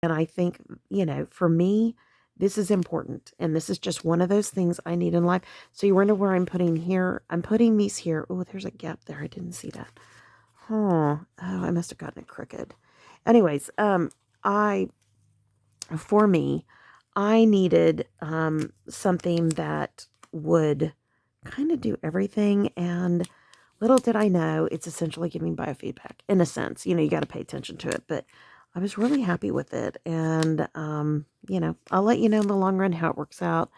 And I think, for me, this is important. And this is just one of those things I need in life. So you wonder where I'm putting here. I'm putting these here. Oh, there's a gap there. I didn't see that. Oh, I must have gotten it crooked. Anyways, I, for me, I needed something that would kind of do everything. And little did I know, it's essentially giving biofeedback in a sense. You got to pay attention to it. But I was really happy with it. And, I'll let you know in the long run how it works out.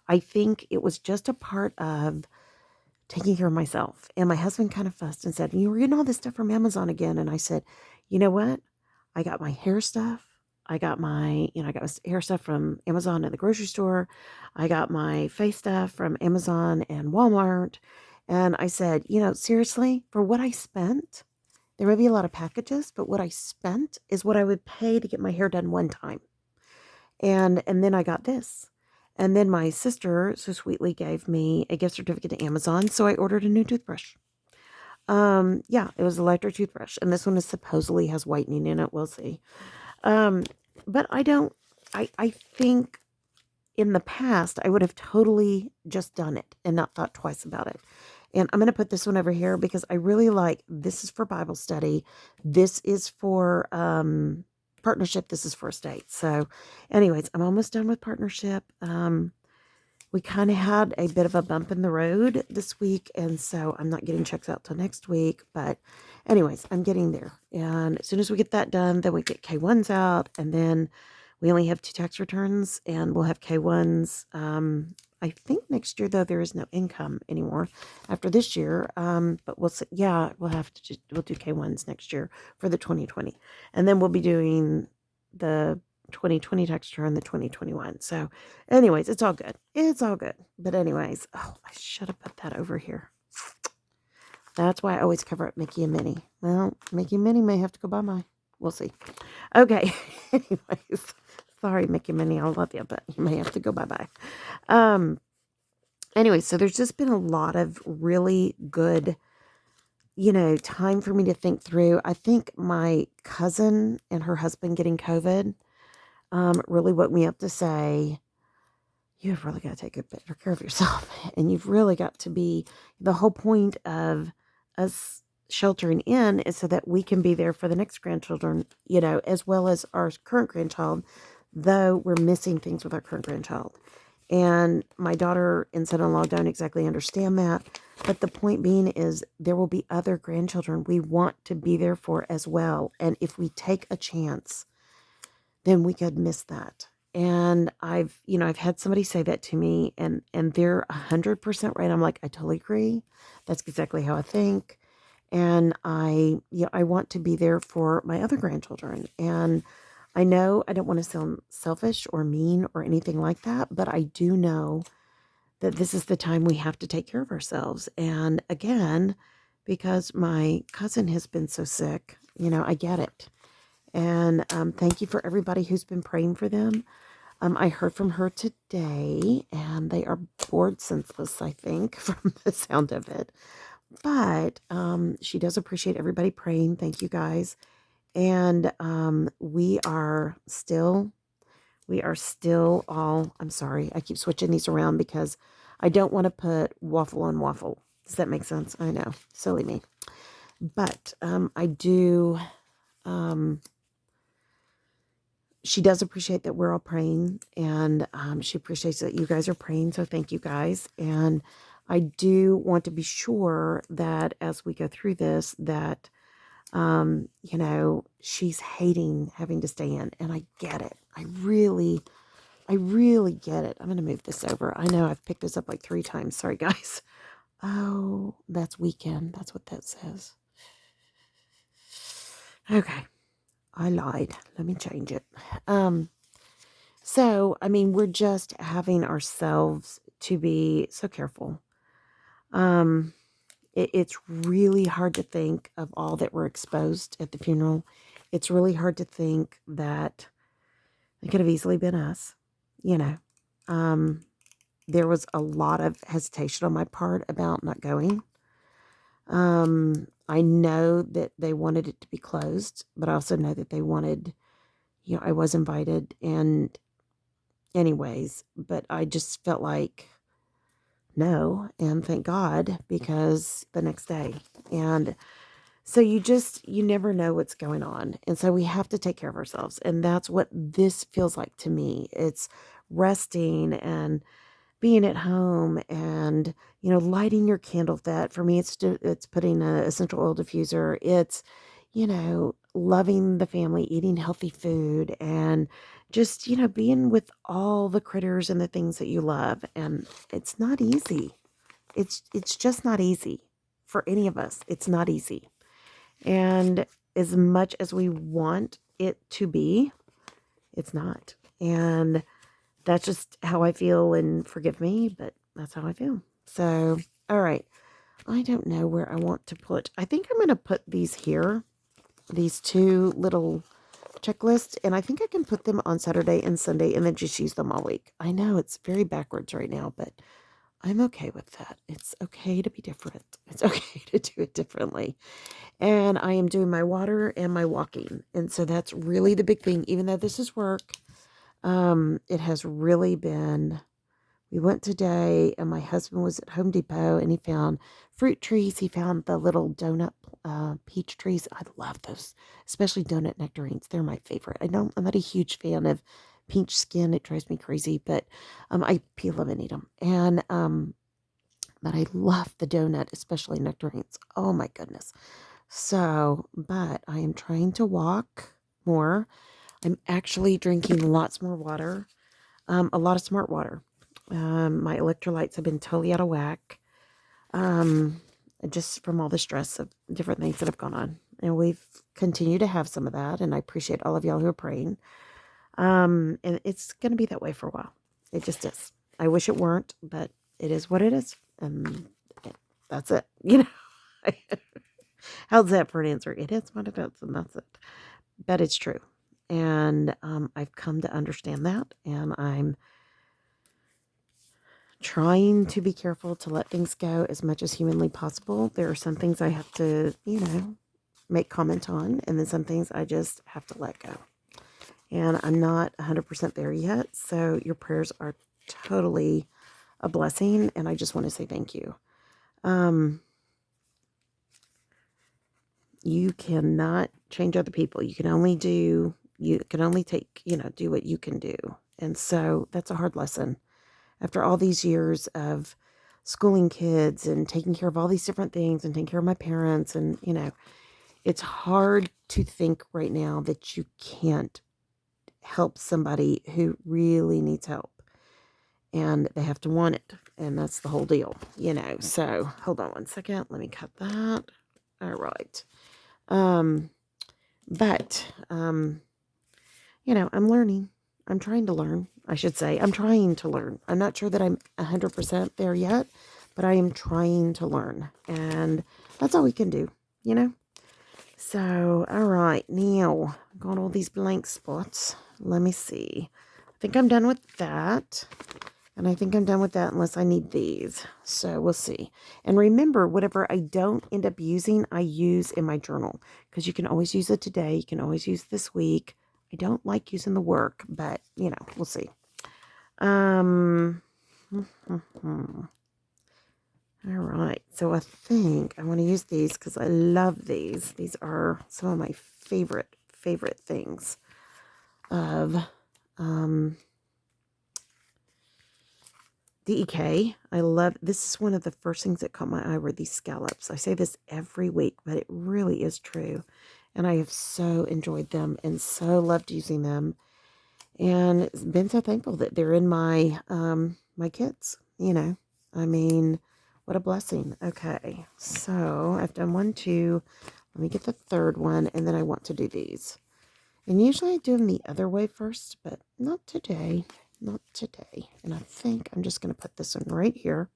I think it was just a part of taking care of myself. And my husband kind of fussed and said, "You were getting all this stuff from Amazon again." And I said, "You know what? I got my hair stuff. I got my hair stuff from Amazon and the grocery store. I got my face stuff from Amazon and Walmart." And I said, seriously, for what I spent, there may be a lot of packages, but what I spent is what I would pay to get my hair done one time. And then I got this. And then my sister so sweetly gave me a gift certificate to Amazon, so I ordered a new toothbrush. Yeah, it was an electric toothbrush, and this one is supposedly has whitening in it. We'll see. Um, but I think in the past I would have totally just done it and not thought twice about it. And I'm going to put this one over here because I really like, this is for Bible study. This is for partnership. This is for estate. So anyways, I'm almost done with partnership. We kind of had a bit of a bump in the road this week. And so I'm not getting checks out till next week. But anyways, I'm getting there. And as soon as we get that done, then we get K1s out. And then we only have 2 tax returns and we'll have K1s. I think next year, though, there is no income anymore after this year. But we'll see. Yeah, we'll do K1s next year for the 2020. And then we'll be doing the 2020 tax return, the 2021. So anyways, it's all good. It's all good. But anyways, oh, I should have put that over here. That's why I always cover up Mickey and Minnie. Well, Mickey and Minnie may have to go bye-bye. We'll see. Okay. Anyways, sorry, Mickey and Minnie. I love you, but you may have to go bye-bye. Anyway, so there's just been a lot of really good, time for me to think through. I think my cousin and her husband getting COVID really woke me up to say, you've really got to take better care of yourself. And you've really got to be, the whole point of us sheltering in is so that we can be there for the next grandchildren, as well as our current grandchild, though we're missing things with our current grandchild. And my daughter and son-in-law don't exactly understand that. But the point being is there will be other grandchildren we want to be there for as well. And if we take a chance, then we could miss that. And I've had somebody say that to me and they're 100% right. I'm like, I totally agree. That's exactly how I think. And I want to be there for my other grandchildren. And I know I don't want to sound selfish or mean or anything like that, but I do know that this is the time we have to take care of ourselves. And again, because my cousin has been so sick, I get it. And thank you for everybody who's been praying for them. I heard from her today, and they are bored senseless, I think, from the sound of it. But she does appreciate everybody praying. Thank you, guys. And we are still all, I'm sorry, I keep switching these around because I don't want to put waffle on waffle. Does that make sense? I know, silly me. But I do, she does appreciate that we're all praying, and she appreciates that you guys are praying. So thank you, guys. And I do want to be sure that as we go through this, that, she's hating having to stay in, and I get it. I really get it. I'm going to move this over. I know I've picked this up like 3 times. Sorry, guys. Oh, that's weekend. That's what that says. Okay. I lied. Let me change it. So, we're just having ourselves to be so careful. It's really hard to think of all that were exposed at the funeral. It's really hard to think that it could have easily been us, There was a lot of hesitation on my part about not going. I know that they wanted it to be closed, but I also know that they wanted, I was invited, and anyways, but I just felt like no, and thank God, because the next day. And so you never know what's going on. And so we have to take care of ourselves. And that's what this feels like to me. It's resting and being at home and, lighting your candle. That for me, it's putting an essential oil diffuser. It's, loving the family, eating healthy food, and just, being with all the critters and the things that you love. And it's not easy. It's just not easy for any of us. It's not easy. And as much as we want it to be, it's not. And that's just how I feel, and forgive me, but that's how I feel. So, all right. I don't know where I want to put. I think I'm going to put these here, these two little checklists, and I think I can put them on Saturday and Sunday and then just use them all week. I know it's very backwards right now, but I'm okay with that. It's okay to be different. It's okay to do it differently. And I am doing my water and my walking. And so that's really the big thing. Even though this is work, it has really been. We went today, and my husband was at Home Depot, and he found fruit trees. He found the little donut peach trees. I love those, especially donut nectarines. They're my favorite. I'm not a huge fan of peach skin. It drives me crazy, but I peel them and eat them. And but I love the donut, especially nectarines. Oh my goodness. So, but I am trying to walk more. I'm actually drinking lots more water, a lot of smart water. My electrolytes have been totally out of whack, just from all the stress of different things that have gone on. And we've continued to have some of that, and I appreciate all of y'all who are praying. And it's going to be that way for a while. It just is. I wish it weren't, but it is what it is. And that's it. How's that for an answer? It is what it is, and that's it. But it's true. And I've come to understand that, and I'm trying to be careful to let things go as much as humanly possible. There are some things I have to, make comment on, and then some things I just have to let go. And I'm not 100% there yet, so your prayers are totally a blessing, and I just want to say thank you. You cannot change other people. You can only take, do what you can do. And so that's a hard lesson. After all these years of schooling kids and taking care of all these different things and taking care of my parents, and, it's hard to think right now that you can't help somebody who really needs help. And they have to want it. And that's the whole deal, So hold on one second. Let me cut that. All right. But I'm learning. I'm trying to learn, I should say. I'm trying to learn. I'm not sure that I'm 100% there yet, but I am trying to learn. And that's all we can do, So, all right. Now, got all these blank spots. Let me see. I think I'm done with that. And I think I'm done with that unless I need these. So we'll see. And remember, whatever I don't end up using, I use in my journal. Because you can always use it today. You can always use this week. I don't like using the work, but, we'll see. All right. So I think I want to use these because I love these. These are some of my favorite things of DEK. I love, this is one of the first things that caught my eye were these scallops. I say this every week, but it really is true. And I have so enjoyed them and so loved using them. And been so thankful that they're in my, my kits, I mean, what a blessing. Okay. So I've done 1, 2, let me get the third one. And then I want to do these. And usually I do them the other way first, but not today. Not today. And I think I'm just going to put this one right here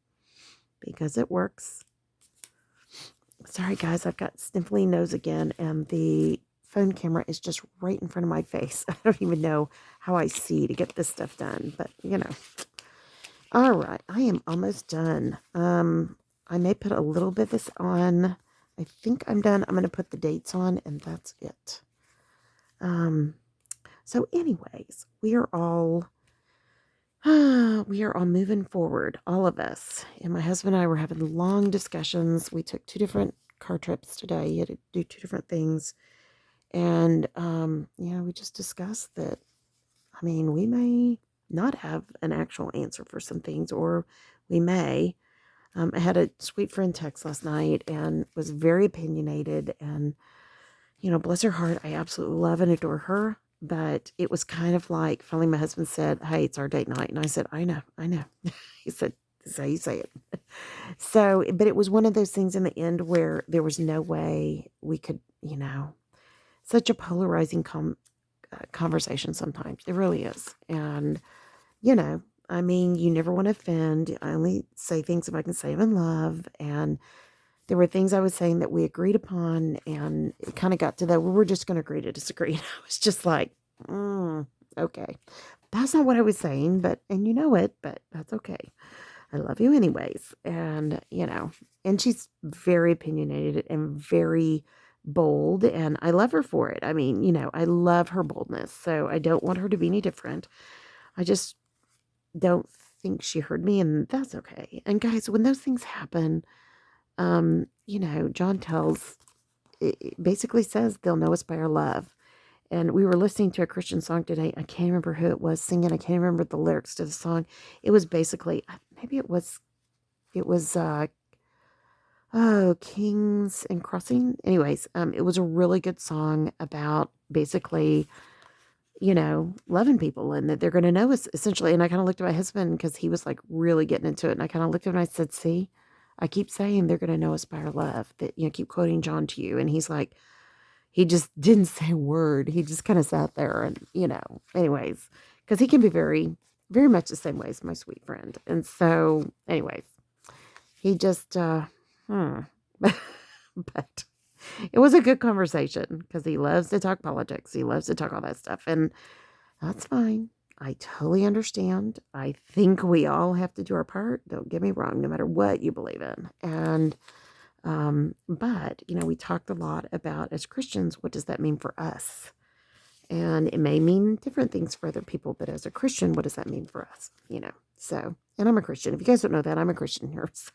because it works. Sorry, guys. I've got sniffly nose again, and the phone camera is just right in front of my face. I don't even know how I see to get this stuff done, but, All right. I am almost done. I may put a little bit of this on. I think I'm done. I'm going to put the dates on, and that's it. So anyways, we are all moving forward, all of us. And my husband and I were having long discussions. We took 2 different car trips today. He had to do 2 different things. And, we just discussed that, I mean, we may not have an actual answer for some things, or we may. I had a sweet friend text last night and was very opinionated. And, bless her heart, I absolutely love and adore her. But it was kind of like, finally, my husband said, "Hey, it's our date night." And I said, I know, I know. He said, "This is how you say it." So, but it was one of those things in the end where there was no way we could, such a polarizing conversation sometimes. It really is. And, you know, I mean, you never want to offend. I only say things if I can say them in love. And there were things I was saying that we agreed upon, and it kind of got to that, we're just going to agree to disagree. And I was just like, okay, that's not what I was saying, and you know it, but that's okay. I love you anyways. And, and she's very opinionated and very bold, and I love her for it. I mean, I love her boldness, so I don't want her to be any different. I just don't think she heard me, and that's okay. And guys, when those things happen, John it basically says they'll know us by our love. And we were listening to a Christian song today. I can't remember who it was singing. I can't remember the lyrics to the song. It was basically, maybe it was Kings and Crossing. Anyways, it was a really good song about basically, loving people, and that they're going to know us essentially. And I kind of looked at my husband because he was like really getting into it. And I kind of looked at him and I said, "See, I keep saying they're going to know us by our love, that, keep quoting John to you." And he's like, he just didn't say a word. He just kind of sat there and, anyways, because he can be very, very much the same way as my sweet friend. And so, anyways, he just, but it was a good conversation because he loves to talk politics. He loves to talk all that stuff. And that's fine. I totally understand. I think we all have to do our part. Don't get me wrong, no matter what you believe in. And, but, we talked a lot about, as Christians, what does that mean for us? And it may mean different things for other people, but as a Christian, what does that mean for us? So, and I'm a Christian. If you guys don't know that, I'm a Christian here. So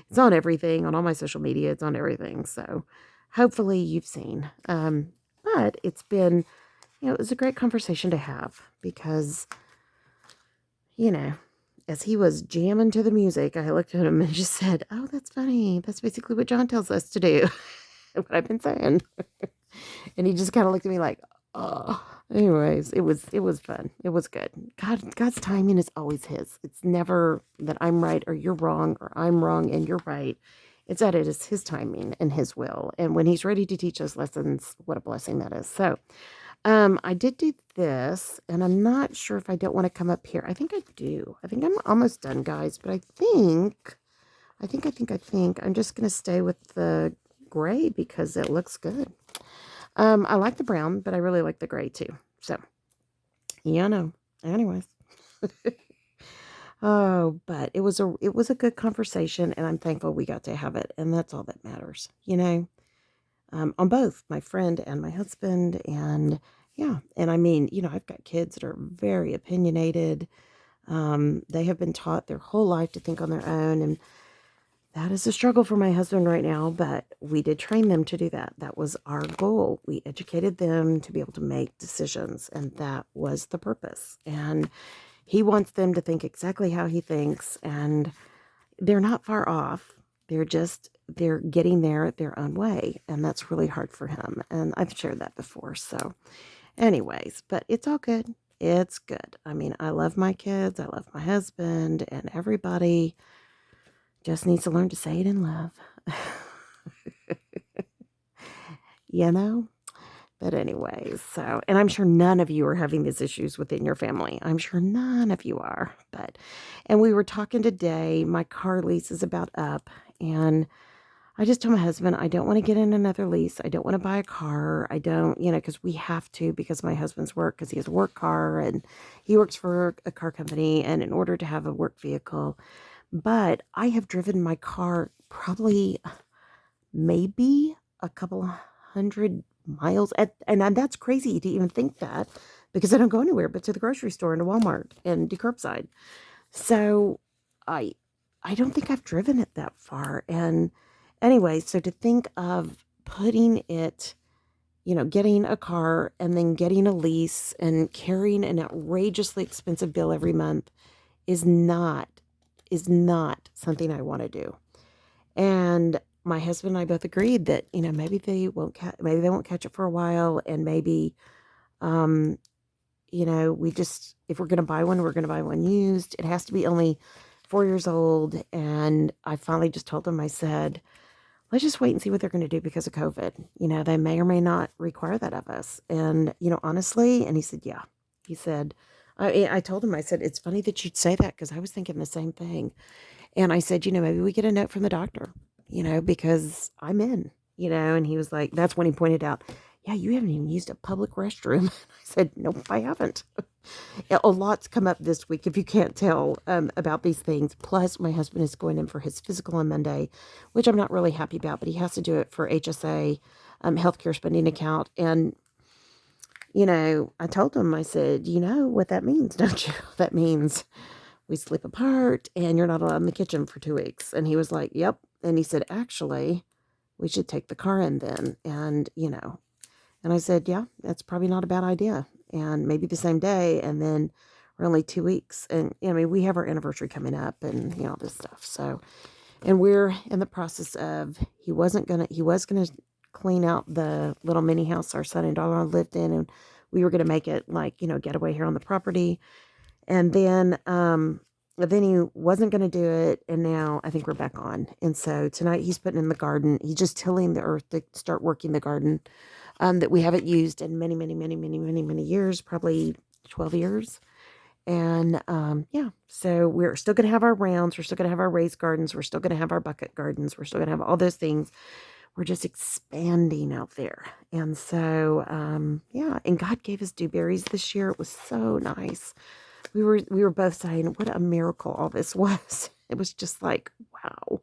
it's on everything, on all my social media, it's on everything. So hopefully you've seen. But it's been, it was a great conversation to have because, as he was jamming to the music, I looked at him and just said, "Oh, that's funny. That's basically what John tells us to do." What I've been saying. And he just kind of looked at me like, "Oh." Anyways, it was fun. It was good. God's timing is always his. It's never that I'm right or you're wrong, or I'm wrong and you're right. It's that it is his timing and his will. And when he's ready to teach us lessons, what a blessing that is. So, I did do this, and I'm not sure if I don't want to come up here. I think I do. I think I'm almost done, guys, but I think I'm just going to stay with the gray because it looks good. I like the brown, but I really like the gray too. So, yeah, no. Anyways. Oh, but it was a good conversation, and I'm thankful we got to have it, and that's all that matters, on both my friend and my husband. And yeah, and I mean, I've got kids that are very opinionated. They have been taught their whole life to think on their own, and that is a struggle for my husband right now, but we did train them to do that. That was our goal. We educated them to be able to make decisions, and that was the purpose. And he wants them to think exactly how he thinks, and they're not far off. They're getting there their own way, and that's really hard for him. And I've shared that before. So anyways, but it's all good. It's good. I mean, I love my kids. I love my husband, and everybody just needs to learn to say it in love. you know? But anyways, so, and I'm sure none of you are having these issues within your family. I'm sure none of you are. And we were talking today, my car lease is about up, and I just told my husband, I don't want to get in another lease. I don't want to buy a car. I don't, because we have to, because of my husband's work, because he has a work car and he works for a car company, and in order to have a work vehicle. But I have driven my car probably maybe a couple hundred miles and that's crazy to even think that because I don't go anywhere but to the grocery store and to Walmart and do curbside. So I I don't think I've driven it that far. And anyway, so to think of putting it, getting a car and then getting a lease and carrying an outrageously expensive bill every month is not something I want to do. And my husband and I both agreed that, maybe they won't catch it for a while, and maybe um we just, if we're going to buy one, we're going to buy one used. It has to be only 4 years old. And I finally just told them, I said, let's just wait and see what they're going to do because of COVID. They may or may not require that of us. And, honestly, and he said, yeah. He said, I told him, I said, it's funny that you'd say that because I was thinking the same thing. And I said, maybe we get a note from the doctor, because I'm in, and he was like, that's when he pointed out, yeah, you haven't even used a public restroom. I said, nope, I haven't. A lot's come up this week, if you can't tell, about these things. Plus, my husband is going in for his physical on Monday, which I'm not really happy about, but he has to do it for HSA, healthcare spending account. And, I told him, I said, you know what that means, don't you? That means we sleep apart and you're not allowed in the kitchen for 2 weeks. And he was like, yep. And he said, actually, we should take the car in then. And, and I said, yeah, that's probably not a bad idea. And maybe the same day. And then we're only 2 weeks. And I mean, we have our anniversary coming up and, all this stuff. So, and we're in the process of, he was going to clean out the little mini house our son and daughter lived in. And we were going to make it like, getaway here on the property. And then he wasn't going to do it. And now I think we're back on. And so tonight he's putting in the garden. He's just tilling the earth to start working the garden, that we haven't used in many, many, many, many, many, many years, probably 12 years. And, yeah, so we're still going to have our rounds. We're still going to have our raised gardens. We're still going to have our bucket gardens. We're still going to have all those things. We're just expanding out there. And so, yeah, and God gave us dewberries this year. It was so nice. We were both saying what a miracle all this was. It was just like, wow.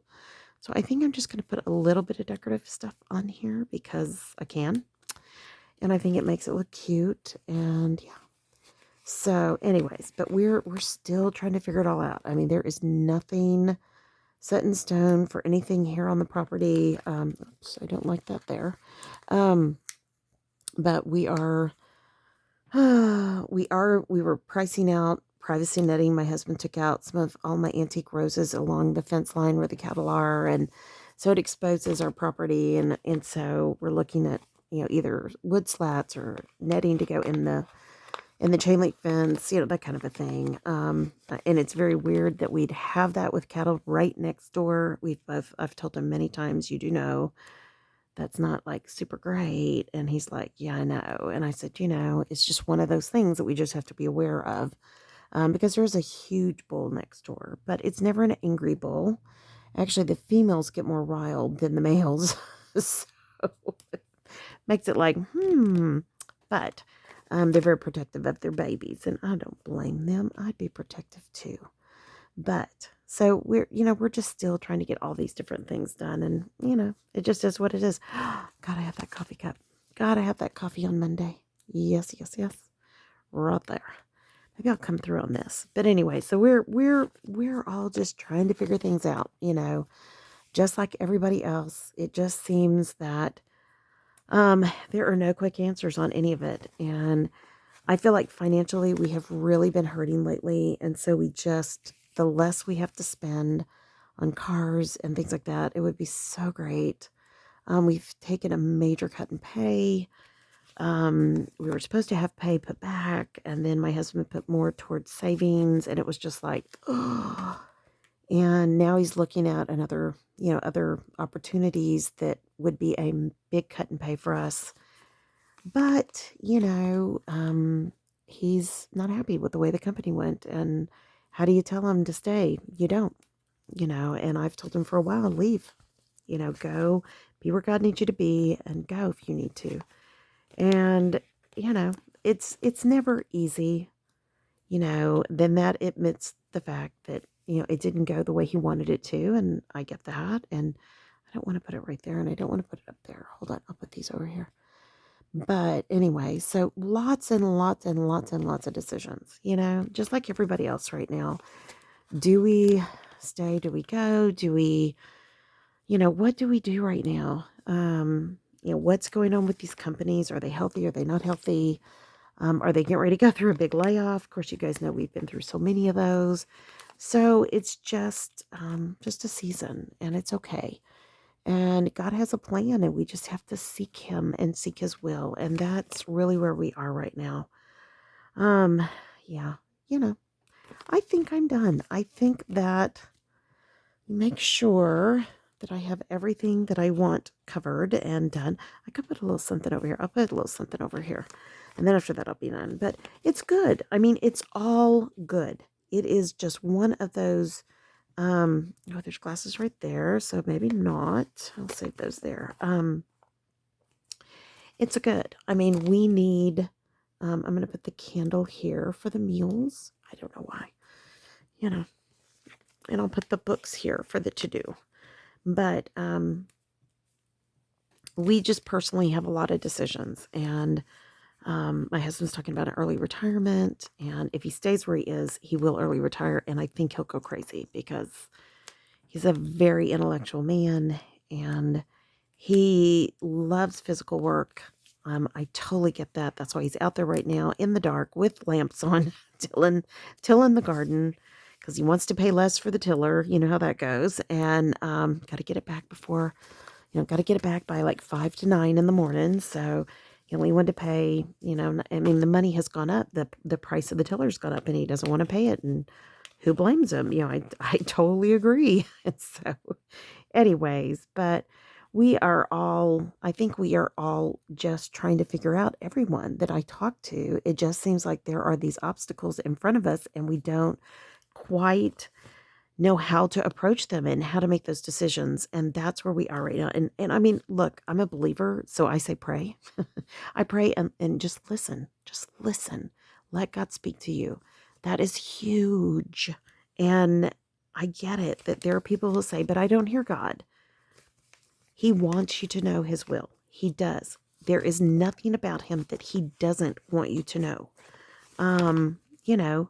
So I think I'm just going to put a little bit of decorative stuff on here because I can. And I think it makes it look cute. And yeah. So anyways, but we're still trying to figure it all out. I mean, there is nothing set in stone for anything here on the property. Oops, I don't like that there. But we are we were pricing out privacy netting. My husband took out some of all my antique roses along the fence line where the cattle are, and so it exposes our property, and so we're looking at either wood slats or netting to go in the chain link fence, that kind of a thing. And it's very weird that we'd have that with cattle right next door. I've told him many times, that's not like super great. And he's like, yeah, I know. And I said, it's just one of those things that we just have to be aware of, because there's a huge bull next door, but it's never an angry bull. Actually, the females get more riled than the males. So makes it like, but they're very protective of their babies, and I don't blame them. I'd be protective too. But so we're just still trying to get all these different things done, and it just is what it is. Gotta have that coffee cup. Gotta have that coffee on Monday. Yes, yes, yes. Right there. Maybe I'll come through on this. But anyway, so we're all just trying to figure things out, just like everybody else. It just seems that there are no quick answers on any of it. And I feel like financially we have really been hurting lately. And so the less we have to spend on cars and things like that, it would be so great. We've taken a major cut in pay. We were supposed to have pay put back, and then my husband put more towards savings, and it was just like, oh. And now he's looking at other opportunities that would be a big cut in pay for us. But, he's not happy with the way the company went. And how do you tell him to stay? You don't, and I've told him for a while, leave, go be where God needs you to be and go if you need to. And, it's never easy, then that admits the fact that, it didn't go the way he wanted it to. And I get that. And I don't want to put it right there, and I don't want to put it up there. Hold on. I'll put these over here. But anyway, so lots and lots and lots and lots of decisions, just like everybody else right now. Do we stay? Do we go? Do we, what do we do right now? What's going on with these companies? Are they healthy? Are they not healthy? Are they getting ready to go through a big layoff? Of course, you guys know we've been through so many of those. So it's just a season, and it's okay. And God has a plan, and we just have to seek Him and seek His will. And that's really where we are right now. Um, yeah, you know, I think I'm done. I think that make sure that I have everything that I want covered and done. I could put a little something over here. I'll put a little something over here. And then after that, I'll be done. But it's good. I mean, it's all good. It is just one of those. Oh, there's glasses right there. So maybe not. I'll save those there. It's a good. I mean, we need. I'm going to put the candle here for the mules. I don't know why. And I'll put the books here for the to-do. But we just personally have a lot of decisions. And my husband's talking about an early retirement. And if he stays where he is, he will early retire. And I think he'll go crazy because he's a very intellectual man. And he loves physical work. I totally get that. That's why he's out there right now in the dark with lamps on, tilling the garden, because he wants to pay less for the tiller. You know how that goes. And got to get it back before, got to get it back by like 5 to 9 in the morning. So he only wanted to pay, I mean, the money has gone up. The price of the tiller's gone up, and he doesn't want to pay it. And who blames him? I totally agree. And so anyways, but I think we are all just trying to figure out, everyone that I talk to. It just seems like there are these obstacles in front of us, and we don't quite know how to approach them and how to make those decisions. And that's where we are right now. And I mean, look, I'm a believer, so I say pray. I pray and just listen. Just listen. Let God speak to you. That is huge. And I get it that there are people who say, but I don't hear God. He wants you to know His will. He does. There is nothing about Him that He doesn't want you to know.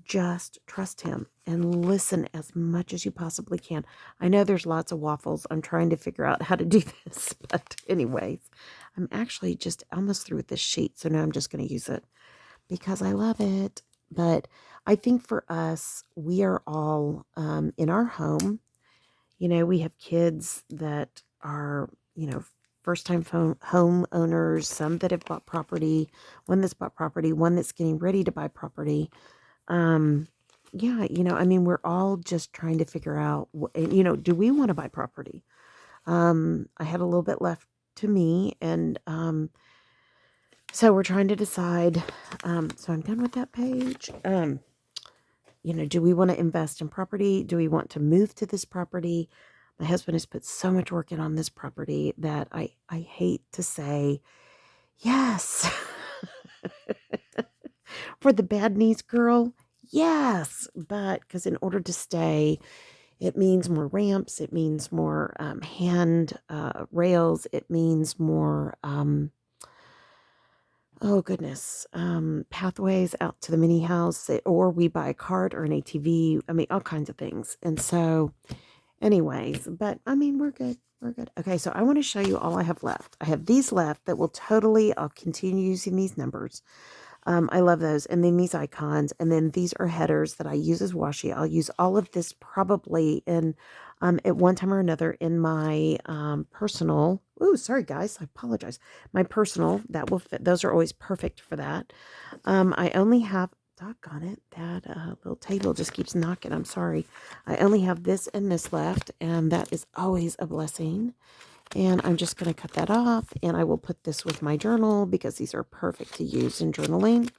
Just trust Him and listen as much as you possibly can. I know there's lots of waffles. I'm trying to figure out how to do this. But anyways, I'm actually just almost through with this sheet. So now I'm just going to use it because I love it. But I think for us, we are all in our home. We have kids that are, first-time home owners, some that have bought property, one that's bought property, one that's getting ready to buy property. Yeah, I mean, we're all just trying to figure out, do we want to buy property? I have a little bit left to me, and so we're trying to decide. So I'm done with that page. Do we want to invest in property? Do we want to move to this property? My husband has put so much work in on this property that I hate to say yes. For the bad knees girl, yes. But because in order to stay, it means more ramps. It means more hand rails. It means more, oh goodness, pathways out to the mini house, or we buy a cart or an ATV. I mean, all kinds of things. And so anyways, but I mean, we're good. We're good. Okay, so I want to show you all I have left. I have these left that will totally, I'll continue using these numbers. I love those. And then these icons. And then these are headers that I use as washi. I'll use all of this probably in at one time or another in my personal. Ooh, sorry guys. I apologize. My personal, that will fit. Those are always perfect for that. I only have, doggone it, that little table just keeps knocking. I'm sorry. I only have this and this left, and that is always a blessing. And I'm just going to cut that off, and I will put this with my journal because these are perfect to use in journaling.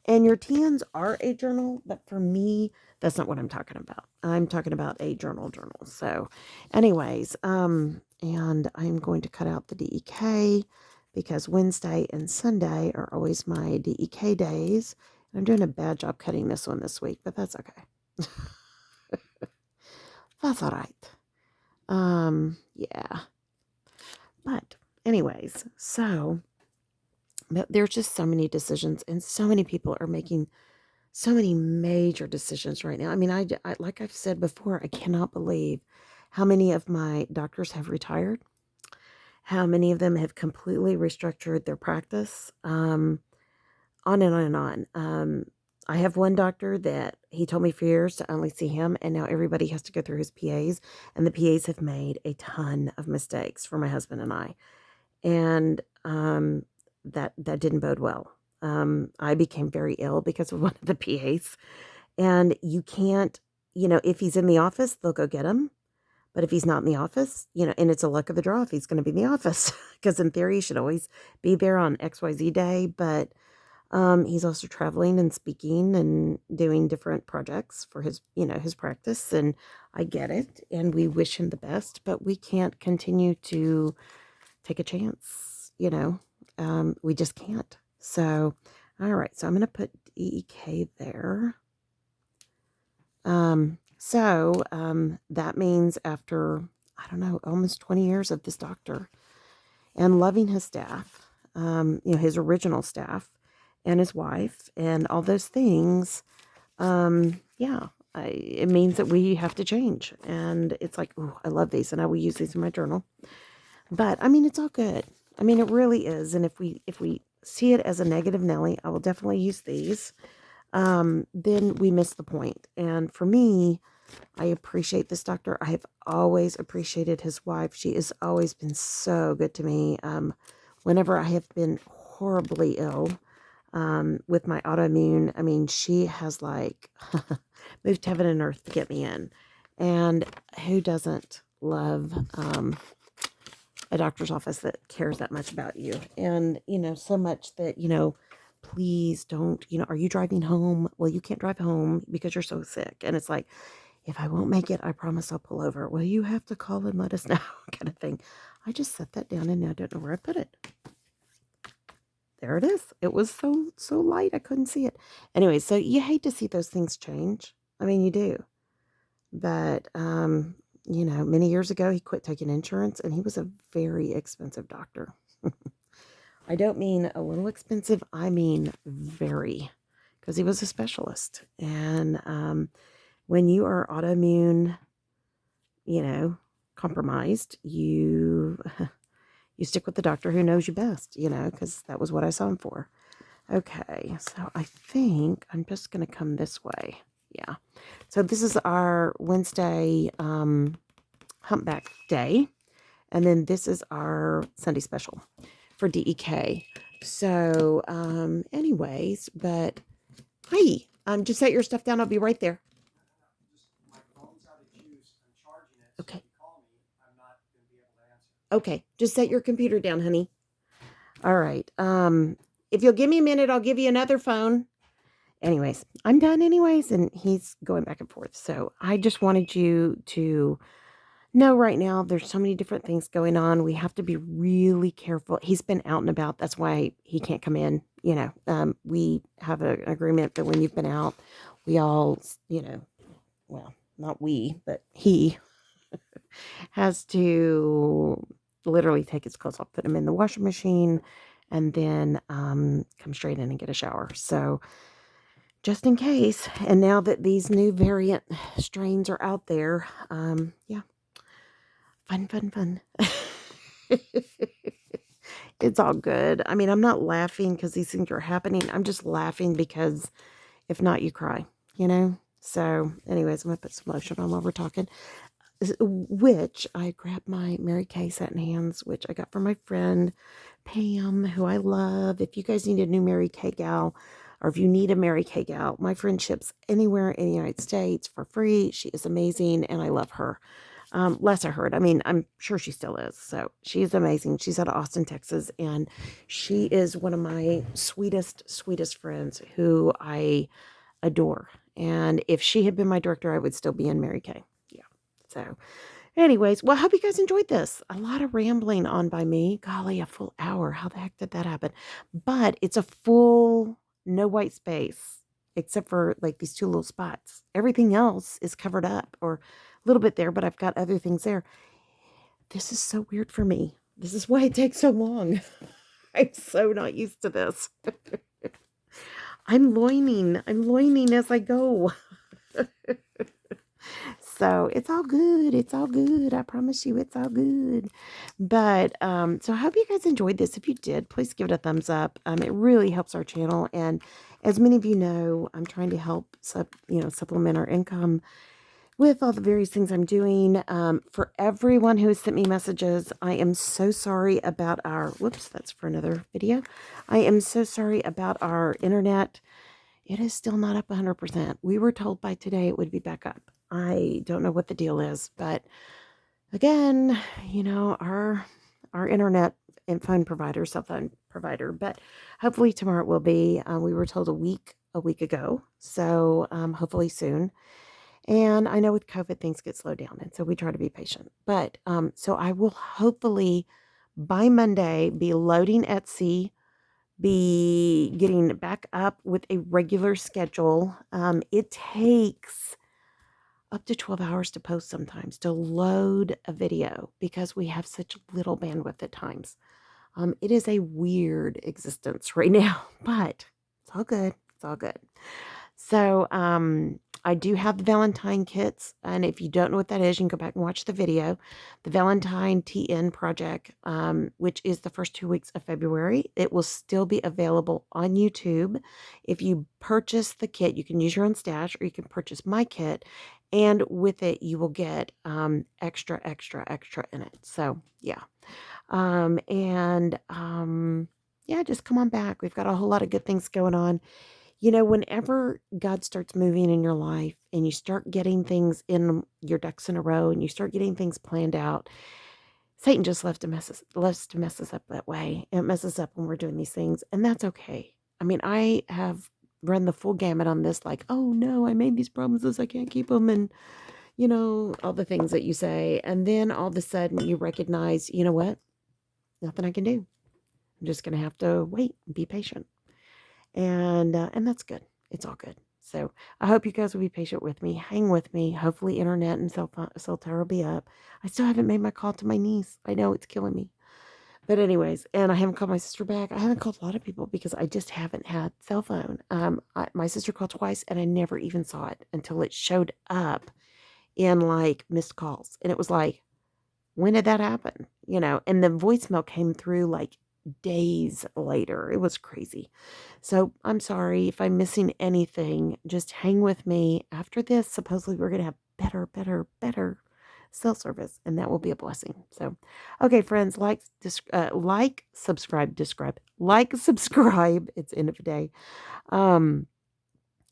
And your TNs are a journal, but for me, that's not what I'm talking about. I'm talking about a journal. So anyways, and I'm going to cut out the DEK because Wednesday and Sunday are always my DEK days. I'm doing a bad job cutting this one this week, but that's okay. That's all right. Yeah. But anyways, so But there's just so many decisions, and so many people are making so many major decisions right now. I mean, like I've said before, I cannot believe how many of my doctors have retired, how many of them have completely restructured their practice, on and on and on. I have one doctor that he told me for years to only see him, and now everybody has to go through his PAs, and the PAs have made a ton of mistakes for my husband and I, and that didn't bode well. I became very ill because of one of the PAs, and you can't, if he's in the office, they'll go get him. But if he's not in the office, and it's a luck of the draw if he's going to be in the office, because in theory, he should always be there on XYZ day. But he's also traveling and speaking and doing different projects for his practice. And I get it. And we wish him the best, but we can't continue to take a chance. We just can't. So, all right. So I'm going to put DEK there. That means after, I don't know, almost 20 years of this doctor and loving his staff, his original staff and his wife and all those things, it means that we have to change. And it's like, oh, I love these, and I will use these in my journal. But I mean, it's all good. I mean, it really is. And if we see it as a negative Nelly, I will definitely use these. Then we miss the point. And for me, I appreciate this doctor. I have always appreciated his wife. She has always been so good to me. Whenever I have been horribly ill, with my autoimmune, I mean, she has like moved heaven and earth to get me in. And who doesn't love, a doctor's office that cares that much about you? And, so much that, please don't, are you driving home? Well, you can't drive home because you're so sick. And it's like, if I won't make it, I promise I'll pull over. Well, you have to call and let us know, kind of thing. I just set that down and now I don't know where I put it. There it is. It was so light I couldn't see it. Anyway, so you hate to see those things change. I mean, you do. But, many years ago, he quit taking insurance, and he was a very expensive doctor. I don't mean a little expensive. I mean very, because he was a specialist. And when you are autoimmune, compromised, you stick with the doctor who knows you best, because that was what I saw him for. Okay, so I think I'm just going to come this way. Yeah. So this is our Wednesday humpback day. And then this is our Sunday special for DEK. So anyways, but hi, just set your stuff down. I'll be right there. My phone's out of juice. I'm charging it. Okay. So if you call me, I'm not going to be able to answer. Okay, just set your computer down, honey. All right. If you'll give me a minute, I'll give you another phone. Anyways, I'm done anyways, and he's going back and forth. So I just wanted you to know right now there's so many different things going on. We have to be really careful. He's been out and about. That's why he can't come in. We have an agreement that when you've been out, we all, well, not we, but he has to literally take his clothes off, put them in the washing machine, and then come straight in and get a shower. So just in case. And now that these new variant strains are out there, yeah. Fun. It's all good. I mean, I'm not laughing because these things are happening. I'm just laughing because if not, you cry, So anyways, I'm going to put some lotion on while we're talking. Which I grabbed my Mary Kay satin hands, which I got from my friend Pam, who I love. If you guys need a new Mary Kay gal, or if you need a Mary Kay gal, my friend ships anywhere in the United States for free. She is amazing, and I love her. Last I heard, I mean, I'm sure she still is. So she is amazing. She's out of Austin, Texas, and she is one of my sweetest friends who I adore. And if she had been my director, I would still be in Mary Kay. Yeah. So anyways, well, I hope you guys enjoyed this. A lot of rambling on by me. Golly, a full hour. How the heck did that happen? But it's a full, no white space, except for like these two little spots. Everything else is covered up, or a little bit there, but I've got other things there. This is so weird for me. This is why it takes so long. I'm so not used to this. I'm loining. I'm loining as I go. So it's all good. It's all good. I promise you it's all good. But so I hope you guys enjoyed this. If you did, please give it a thumbs up. It really helps our channel. And as many of you know, I'm trying to help supplement our income with all the various things I'm doing. For everyone who has sent me messages, I am so sorry about our whoops, that's for another video. I am so sorry about our internet. It is still not up 100%. We were told by today it would be back up. I don't know what the deal is, but again, our internet and phone provider, cell phone provider, but hopefully tomorrow it will be. We were told a week ago, so hopefully soon. And I know with COVID things get slowed down, and so we try to be patient. But so I will hopefully by Monday be loading Etsy, be getting back up with a regular schedule. It takes up to 12 hours to post sometimes, to load a video, because we have such little bandwidth at times. It is a weird existence right now, but it's all good. It's all good. So I do have the Valentine kits, and if you don't know what that is, you can go back and watch the video. The Valentine TN project, which is the first 2 weeks of February, it will still be available on YouTube. If you purchase the kit, you can use your own stash, or you can purchase my kit, and with it you will get extra in it. So yeah. Yeah, just come on back. We've got a whole lot of good things going on. Whenever God starts moving in your life and you start getting things in your ducks in a row and you start getting things planned out, Satan just loves to mess us up that way. It messes up when we're doing these things, and that's okay. I mean, I have run the full gamut on this, like, oh no, I made these promises, I can't keep them, and all the things that you say, and then all of a sudden you recognize, you know what? Nothing I can do. I'm just gonna have to wait and be patient. And that's good. It's all good. So I hope you guys will be patient with me. Hang with me. Hopefully internet and cell tower will be up. I still haven't made my call to my niece. I know it's killing me. But anyways, and I haven't called my sister back. I haven't called a lot of people because I just haven't had cell phone. My sister called twice and I never even saw it until it showed up in like missed calls. And it was like, when did that happen? And the voicemail came through like days later. It was crazy. So I'm sorry if I'm missing anything. Just hang with me. After this, supposedly we're going to have better cell service, and that will be a blessing. So, okay, friends, subscribe. It's the end of the day.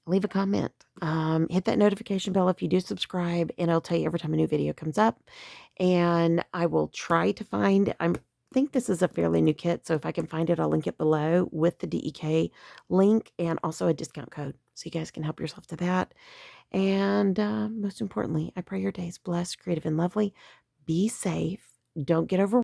Leave a comment. Hit that notification bell if you do subscribe, and I'll tell you every time a new video comes up. And I will try to find, I think this is a fairly new kit, so if I can find it, I'll link it below with the DEK link and also a discount code, so you guys can help yourself to that. And most importantly, I pray your day is blessed, creative, and lovely. Be safe. Don't get over